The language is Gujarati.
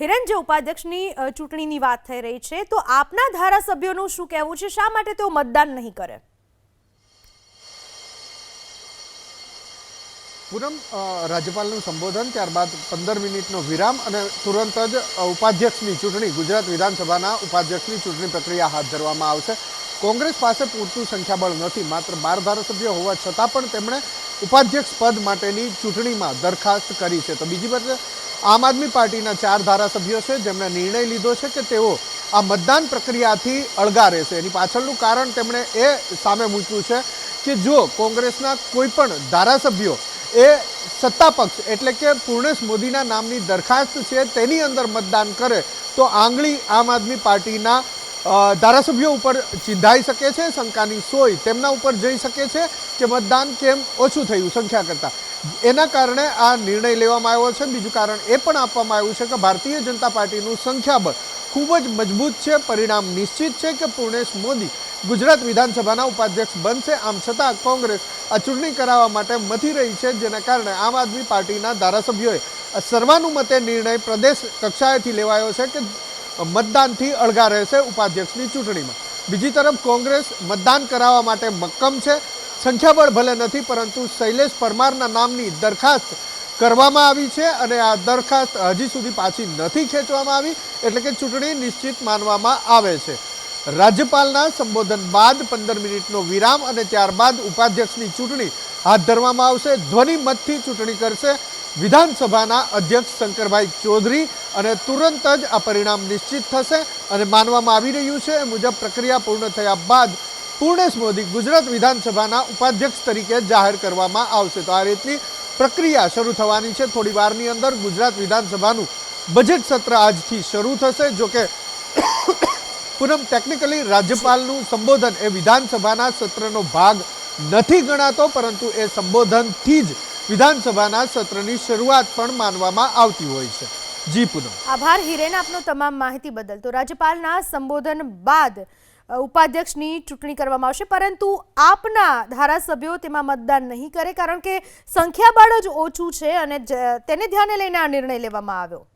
હિરેન, જે ઉપાધ્યક્ષની ચૂંટણીની વાત થઈ રહી છે, તો આપના ધારાસભ્યોનું શું કહેવું છે? શા માટે તેઓ મતદાન નહીં કરે? પૂનમ, રાજ્યપાલનું સંબોધન, ત્યારબાદ 15 મિનિટનો વિરામ અને તુરંત જ ઉપાધ્યક્ષની ચૂંટણી, ગુજરાત વિધાનસભાના ઉપાધ્યક્ષની ચૂંટણી પ્રક્રિયા હાથ ધરવામાં આવશે. કોંગ્રેસ પાસે પૂરતું સંખ્યાબળ નથી. માત્ર 12 ધારાસભ્યો હોવા છતાં પણ તેમણે ઉપાધ્યક્ષ પદ માટેની ચૂંટણીમાં દરખાસ્ત કરી છે. તો બીજી બાજુ આમ આદમી પાર્ટીના 4 ધારાસભ્યો છે, જેમણે નિર્ણય લીધો છે કે તેઓ આ મતદાન પ્રક્રિયાથી અળગા રહેશે. એની પાછળનું કારણ તેમણે એ સામે મૂક્યું છે કે જો કોંગ્રેસના કોઈ પણ ધારાસભ્યો એ સત્તા પક્ષ એટલે કે પૂર્ણેશ મોદીના નામની દરખાસ્ત છે તેની અંદર મતદાન કરે તો આંગળી આમ આદમી પાર્ટીના ધારાસભ્યો ઉપર ચિંધાઈ શકે છે. શંકાની સોય તેમના ઉપર જઈ શકે છે કે મતદાન કેમ ઓછું થયું સંખ્યા કરતાં. એના કારણે આ નિર્ણય લેવામાં આવ્યો છે. બીજું કારણ એ પણ આપવામાં આવ્યું છે કે ભારતીય જનતા પાર્ટીનું સંખ્યાબળ ખૂબ જ મજબૂત છે. પરિણામ નિશ્ચિત છે કે પૂર્ણેશ મોદી ગુજરાત વિધાનસભાના ઉપાધ્યક્ષ બનશે. આમ છતાં કોંગ્રેસ આ ચૂંટણી કરાવવા માટે મથી રહી છે, જેના કારણે આમ આદમી પાર્ટીના ધારાસભ્યોએ સર્વાનુમતે નિર્ણય પ્રદેશ કક્ષાએથી લેવાયો છે કે મતદાનથી અળગા રહેશે ઉપાધ્યક્ષની ચૂંટણીમાં. બીજી તરફ કોંગ્રેસ મતદાન કરાવવા માટે મક્કમ છે. સંખ્યાબળ ભલે નથી, પરંતુ શૈલેષ પરમારના નામની દરખાસ્ત કરવામાં આવી છે અને આ દરખાસ્ત હજી સુધી પાછી નથી ખેંચવામાં આવી, એટલે કે ચૂંટણી નિશ્ચિત માનવામાં આવે છે. રાજ્યપાલના સંબોધન બાદ 15 મિનિટનો વિરામ અને ત્યારબાદ ઉપાધ્યક્ષની ચૂંટણી હાથ ધરવામાં આવશે. ધ્વનિ મતથી ચૂંટણી કરશે વિધાનસભાના અધ્યક્ષ શંકરભાઈ ચૌધરી અને તુરંત જ આ પરિણામ નિશ્ચિત થશે. અને માનવામાં આવી રહ્યું છે એ મુજબ પ્રક્રિયા પૂર્ણ થયા બાદ પૂર્ણેશ મોદી ગુજરાત વિધાનસભાના ઉપાધ્યક્ષ તરીકે જાહેર કરવામાં આવશે. તો આ રીતની પ્રક્રિયા શરૂ થવાની છે. થોડી વારની અંદર ગુજરાત વિધાનસભાનું બજેટ સત્ર આજથી શરૂ થશે. જોકે પૂનમ, ટેકનિકલી રાજ્યપાલનું સંબોધન એ વિધાનસભાના સત્રનો ભાગ નથી ગણાતો, પરંતુ એ સંબોધનથી જ વિધાનસભાના સત્રની શરૂઆત પણ માનવામાં આવતી હોય છે. જી પૂનમ. આભાર હિરેન, આપનો તમામ માહિતી બદલ. તો રાજ્યપાલના સંબોધન બાદ ઉપાધ્યક્ષની ચૂંટણી કરવામાં આવશે, પરંતુ આપના ધારાસભ્યો તેમાં મતદાન નહીં કરે, કારણ કે સંખ્યાબળ જ ઓછું છે અને તેને ધ્યાને લઈને આ નિર્ણય લેવામાં આવ્યો.